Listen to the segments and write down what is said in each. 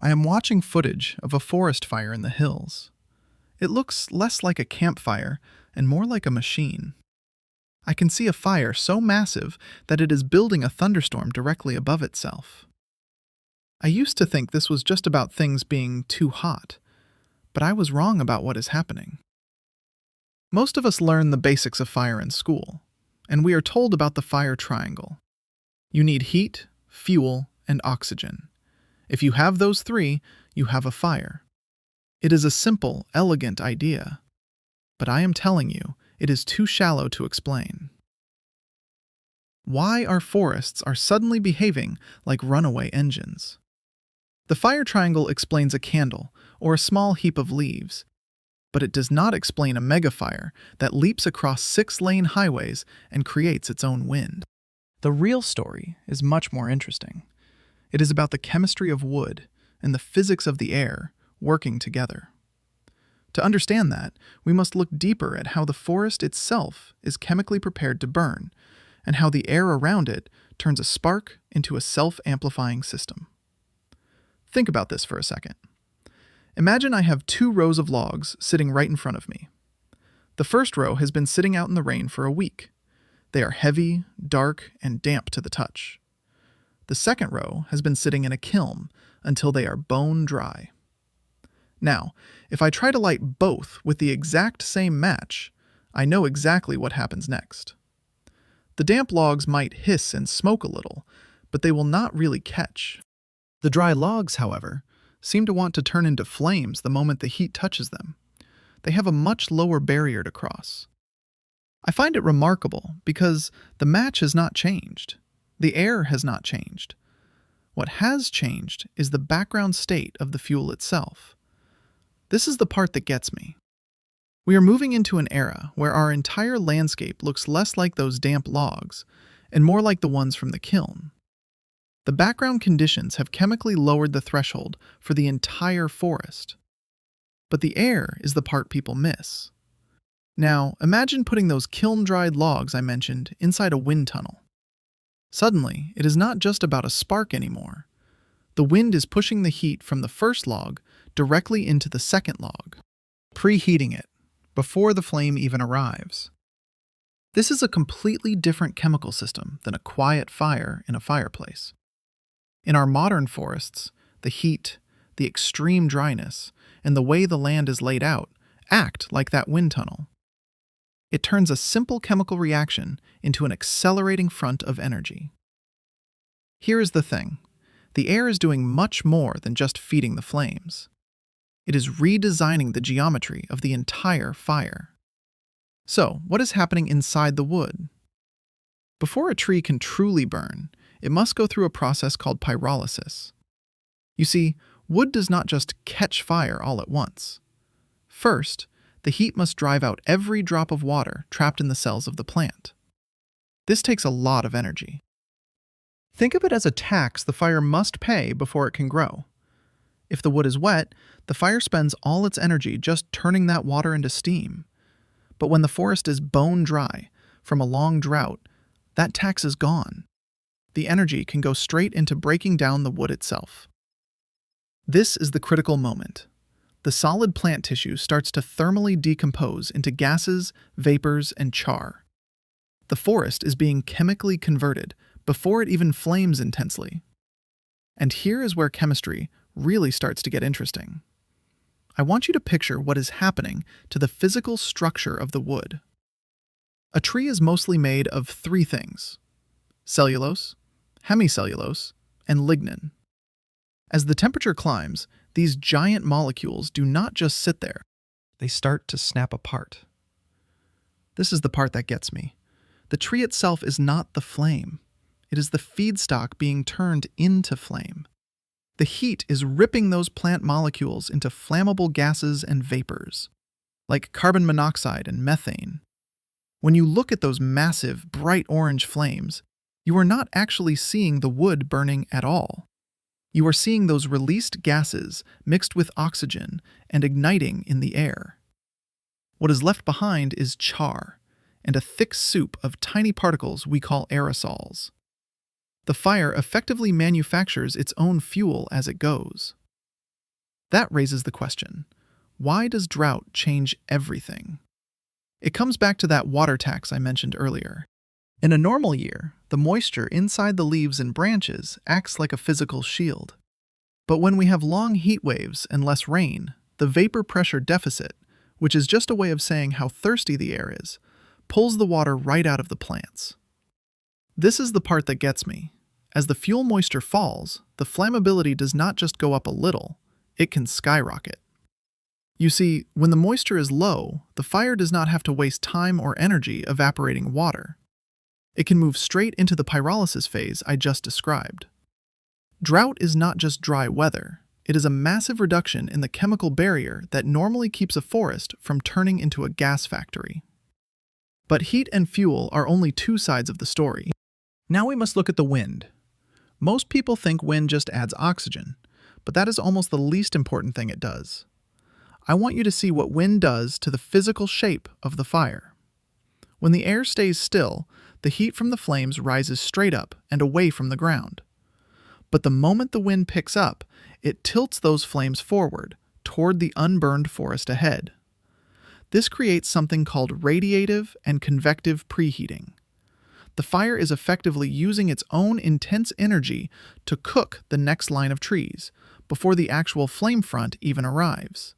I am watching footage of a forest fire in the hills. It looks less like a campfire and more like a machine. I can see a fire so massive that it is building a thunderstorm directly above itself. I used to think this was just about things being too hot, but I was wrong about what is happening. Most of us learn the basics of fire in school, and we are told about the fire triangle. You need heat, fuel, and oxygen. If you have those three, you have a fire. It is a simple, elegant idea, but I am telling you, it is too shallow to explain. Why our forests are suddenly behaving like runaway engines. The fire triangle explains a candle or a small heap of leaves, but it does not explain a megafire that leaps across 6-lane highways and creates its own wind. The real story is much more interesting. It is about the chemistry of wood and the physics of the air working together. To understand that, we must look deeper at how the forest itself is chemically prepared to burn, and how the air around it turns a spark into a self-amplifying system. Think about this for a second. Imagine I have 2 rows of logs sitting right in front of me. The first row has been sitting out in the rain for a week. They are heavy, dark, and damp to the touch. The second row has been sitting in a kiln until they are bone dry. Now, if I try to light both with the exact same match, I know exactly what happens next. The damp logs might hiss and smoke a little, but they will not really catch. The dry logs, however, seem to want to turn into flames the moment the heat touches them. They have a much lower barrier to cross. I find it remarkable because the match has not changed. The air has not changed. What has changed is the background state of the fuel itself. This is the part that gets me. We are moving into an era where our entire landscape looks less like those damp logs and more like the ones from the kiln. The background conditions have chemically lowered the threshold for the entire forest. But the air is the part people miss. Now, imagine putting those kiln-dried logs I mentioned inside a wind tunnel. Suddenly, it is not just about a spark anymore. The wind is pushing the heat from the first log directly into the second log, preheating it before the flame even arrives. This is a completely different chemical system than a quiet fire in a fireplace. In our modern forests, the heat, the extreme dryness, and the way the land is laid out act like that wind tunnel. It turns a simple chemical reaction into an accelerating front of energy. Here is the thing. The air is doing much more than just feeding the flames. It is redesigning the geometry of the entire fire. So, what is happening inside the wood? Before a tree can truly burn, it must go through a process called pyrolysis. You see, wood does not just catch fire all at once. First, the heat must drive out every drop of water trapped in the cells of the plant. This takes a lot of energy. Think of it as a tax the fire must pay before it can grow. If the wood is wet, the fire spends all its energy just turning that water into steam. But when the forest is bone dry from a long drought, that tax is gone. The energy can go straight into breaking down the wood itself. This is the critical moment. The solid plant tissue starts to thermally decompose into gases, vapors, and char. The forest is being chemically converted before it even flames intensely. And here is where chemistry really starts to get interesting. I want you to picture what is happening to the physical structure of the wood. A tree is mostly made of 3 things: cellulose, hemicellulose, and lignin. As the temperature climbs, these giant molecules do not just sit there. They start to snap apart. This is the part that gets me. The tree itself is not the flame. It is the feedstock being turned into flame. The heat is ripping those plant molecules into flammable gases and vapors, like carbon monoxide and methane. When you look at those massive, bright orange flames, you are not actually seeing the wood burning at all. You are seeing those released gases mixed with oxygen and igniting in the air. What is left behind is char, and a thick soup of tiny particles we call aerosols. The fire effectively manufactures its own fuel as it goes. That raises the question, why does drought change everything? It comes back to that water tax I mentioned earlier. In a normal year, the moisture inside the leaves and branches acts like a physical shield. But when we have long heat waves and less rain, the vapor pressure deficit, which is just a way of saying how thirsty the air is, pulls the water right out of the plants. This is the part that gets me. As the fuel moisture falls, the flammability does not just go up a little, it can skyrocket. You see, when the moisture is low, the fire does not have to waste time or energy evaporating water. It can move straight into the pyrolysis phase I just described. Drought is not just dry weather, it is a massive reduction in the chemical barrier that normally keeps a forest from turning into a gas factory. But heat and fuel are only two sides of the story. Now we must look at the wind. Most people think wind just adds oxygen, but that is almost the least important thing it does. I want you to see what wind does to the physical shape of the fire. When the air stays still, the heat from the flames rises straight up and away from the ground. But the moment the wind picks up, it tilts those flames forward, toward the unburned forest ahead. This creates something called radiative and convective preheating. The fire is effectively using its own intense energy to cook the next line of trees, before the actual flame front even arrives.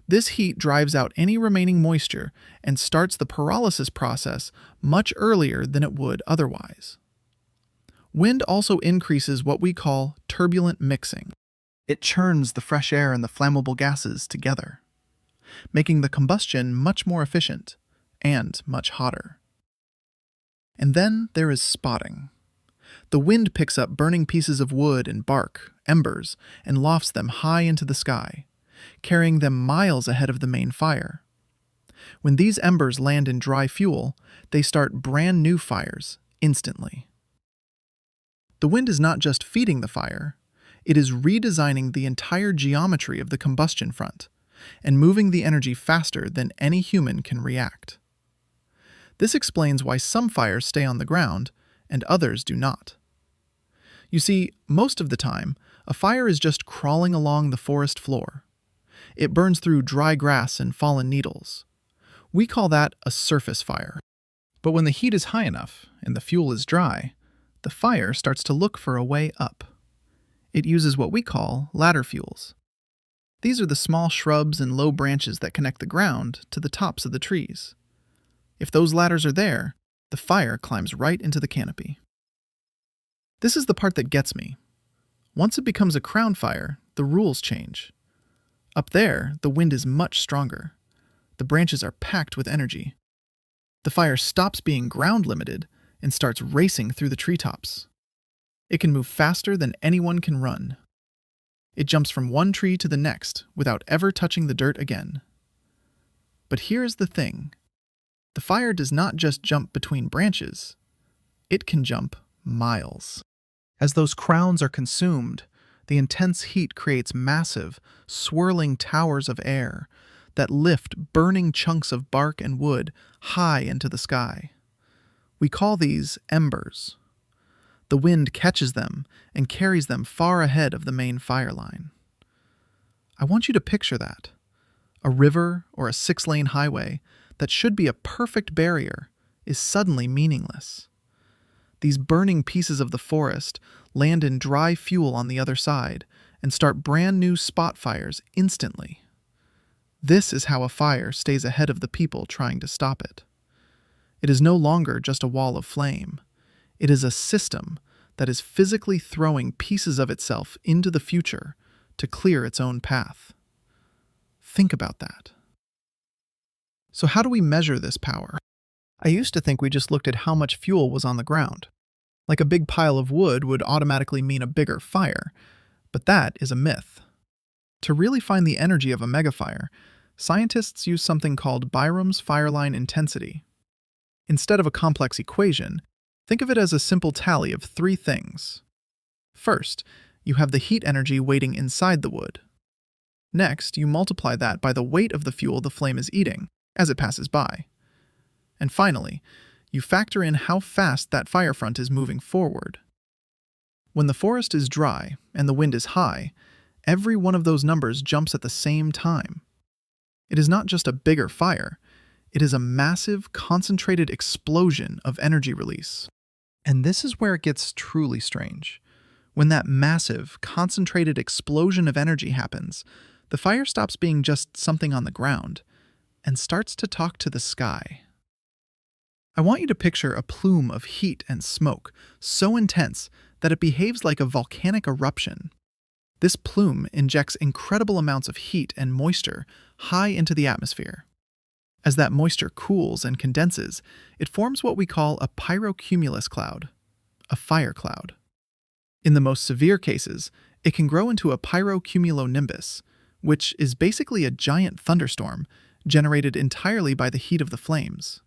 This heat drives out any remaining moisture and starts the pyrolysis process much earlier than it would otherwise. Wind also increases what we call turbulent mixing. It churns the fresh air and the flammable gases together, making the combustion much more efficient and much hotter. And then there is spotting. The wind picks up burning pieces of wood and bark, embers, and lofts them high into the sky, carrying them miles ahead of the main fire. When these embers land in dry fuel, they start brand new fires instantly. The wind is not just feeding the fire, it is redesigning the entire geometry of the combustion front and moving the energy faster than any human can react. This explains why some fires stay on the ground and others do not. You see, most of the time, a fire is just crawling along the forest floor. It burns through dry grass and fallen needles. We call that a surface fire. But when the heat is high enough and the fuel is dry, the fire starts to look for a way up. It uses what we call ladder fuels. These are the small shrubs and low branches that connect the ground to the tops of the trees. If those ladders are there, the fire climbs right into the canopy. This is the part that gets me. Once it becomes a crown fire, the rules change. Up there, the wind is much stronger. The branches are packed with energy. The fire stops being ground limited and starts racing through the treetops. It can move faster than anyone can run. It jumps from one tree to the next without ever touching the dirt again. But here's the thing. The fire does not just jump between branches. It can jump miles. As those crowns are consumed, the intense heat creates massive, swirling towers of air that lift burning chunks of bark and wood high into the sky. We call these embers. The wind catches them and carries them far ahead of the main fire line. I want you to picture that. A river or a 6-lane highway that should be a perfect barrier is suddenly meaningless. These burning pieces of the forest land in dry fuel on the other side and start brand new spot fires instantly. This is how a fire stays ahead of the people trying to stop it. It is no longer just a wall of flame. It is a system that is physically throwing pieces of itself into the future to clear its own path. Think about that. So how do we measure this power? I used to think we just looked at how much fuel was on the ground. Like a big pile of wood would automatically mean a bigger fire, but that is a myth. To really find the energy of a megafire, scientists use something called Byram's fireline intensity. Instead of a complex equation, think of it as a simple tally of 3 things. First, you have the heat energy waiting inside the wood. Next, you multiply that by the weight of the fuel the flame is eating as it passes by. And finally, you factor in how fast that fire front is moving forward. When the forest is dry and the wind is high, every one of those numbers jumps at the same time. It is not just a bigger fire, it is a massive, concentrated explosion of energy release. And this is where it gets truly strange. When that massive, concentrated explosion of energy happens, the fire stops being just something on the ground and starts to talk to the sky. I want you to picture a plume of heat and smoke so intense that it behaves like a volcanic eruption. This plume injects incredible amounts of heat and moisture high into the atmosphere. As that moisture cools and condenses, it forms what we call a pyrocumulus cloud, a fire cloud. In the most severe cases, it can grow into a pyrocumulonimbus, which is basically a giant thunderstorm generated entirely by the heat of the flames.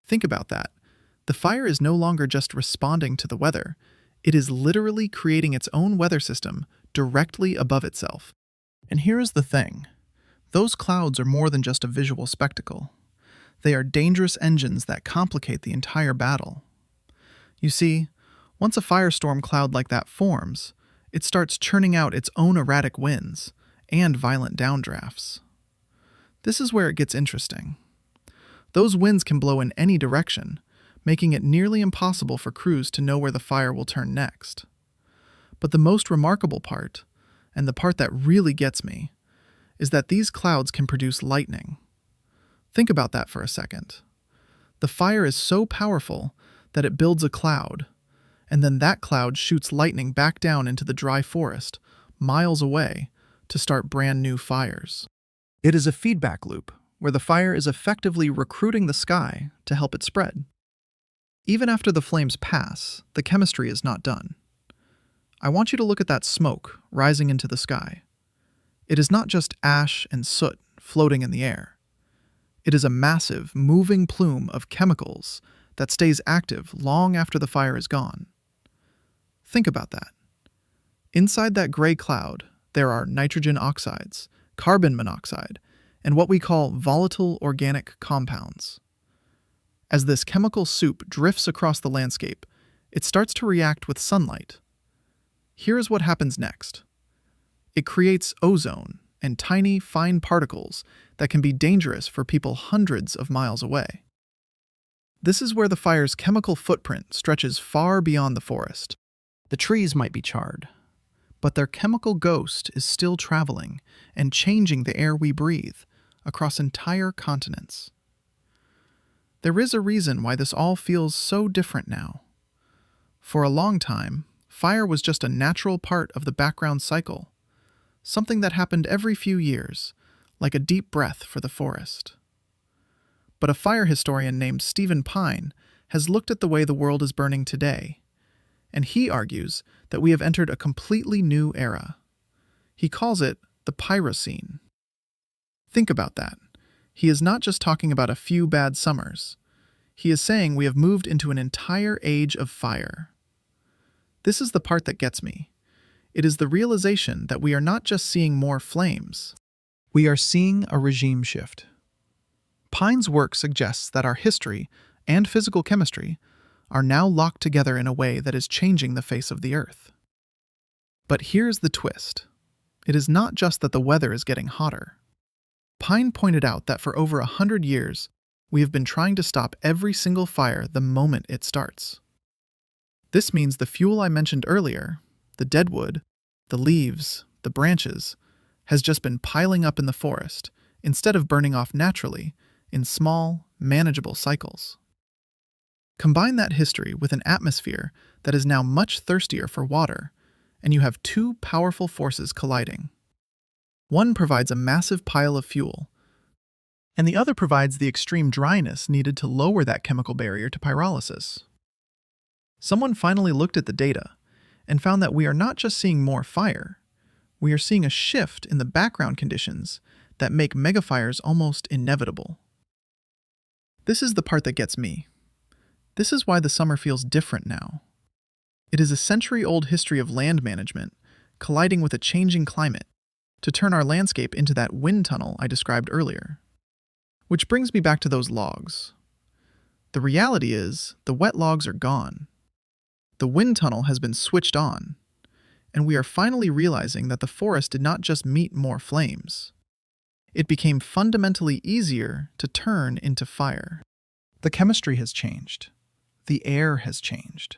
Think about that. The fire is no longer just responding to the weather, it is literally creating its own weather system directly above itself. And here is the thing. Those clouds are more than just a visual spectacle. They are dangerous engines that complicate the entire battle. You see, once a firestorm cloud like that forms, it starts churning out its own erratic winds and violent downdrafts. This is where it gets interesting. Those winds can blow in any direction, making it nearly impossible for crews to know where the fire will turn next. But the most remarkable part, and the part that really gets me, is that these clouds can produce lightning. Think about that for a second. The fire is so powerful that it builds a cloud, and then that cloud shoots lightning back down into the dry forest, miles away, to start brand new fires. It is a feedback loop, where the fire is effectively recruiting the sky to help it spread. Even after the flames pass, the chemistry is not done. I want you to look at that smoke rising into the sky. It is not just ash and soot floating in the air. It is a massive, moving plume of chemicals that stays active long after the fire is gone. Think about that. Inside that gray cloud, there are nitrogen oxides, carbon monoxide, and what we call volatile organic compounds. As this chemical soup drifts across the landscape, it starts to react with sunlight. Here is what happens next. It creates ozone and tiny, fine particles that can be dangerous for people hundreds of miles away. This is where the fire's chemical footprint stretches far beyond the forest. The trees might be charred, but their chemical ghost is still traveling and changing the air we breathe across entire continents. There is a reason why this all feels so different now. For a long time, fire was just a natural part of the background cycle, something that happened every few years, like a deep breath for the forest. But a fire historian named Stephen Pine has looked at the way the world is burning today, and he argues that we have entered a completely new era. He calls it the pyrocene. Think about that. He is not just talking about a few bad summers. He is saying we have moved into an entire age of fire. This is the part that gets me. It is the realization that we are not just seeing more flames. We are seeing a regime shift. Pine's work suggests that our history and physical chemistry are now locked together in a way that is changing the face of the Earth. But here's the twist. It is not just that the weather is getting hotter. Pine pointed out that for over 100 years, we have been trying to stop every single fire the moment it starts. This means the fuel I mentioned earlier, the deadwood, the leaves, the branches, has just been piling up in the forest instead of burning off naturally in small, manageable cycles. Combine that history with an atmosphere that is now much thirstier for water, and you have two powerful forces colliding. One provides a massive pile of fuel, and the other provides the extreme dryness needed to lower that chemical barrier to pyrolysis. Someone finally looked at the data and found that we are not just seeing more fire, we are seeing a shift in the background conditions that make megafires almost inevitable. This is the part that gets me. This is why the summer feels different now. It is a century-old history of land management colliding with a changing climate to turn our landscape into that wind tunnel I described earlier. Which brings me back to those logs. The reality is, the wet logs are gone. The wind tunnel has been switched on, and we are finally realizing that the forest did not just meet more flames. It became fundamentally easier to turn into fire. The chemistry has changed. The air has changed.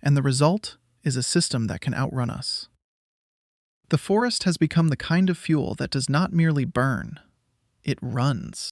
And the result is a system that can outrun us. The forest has become the kind of fuel that does not merely burn, it runs.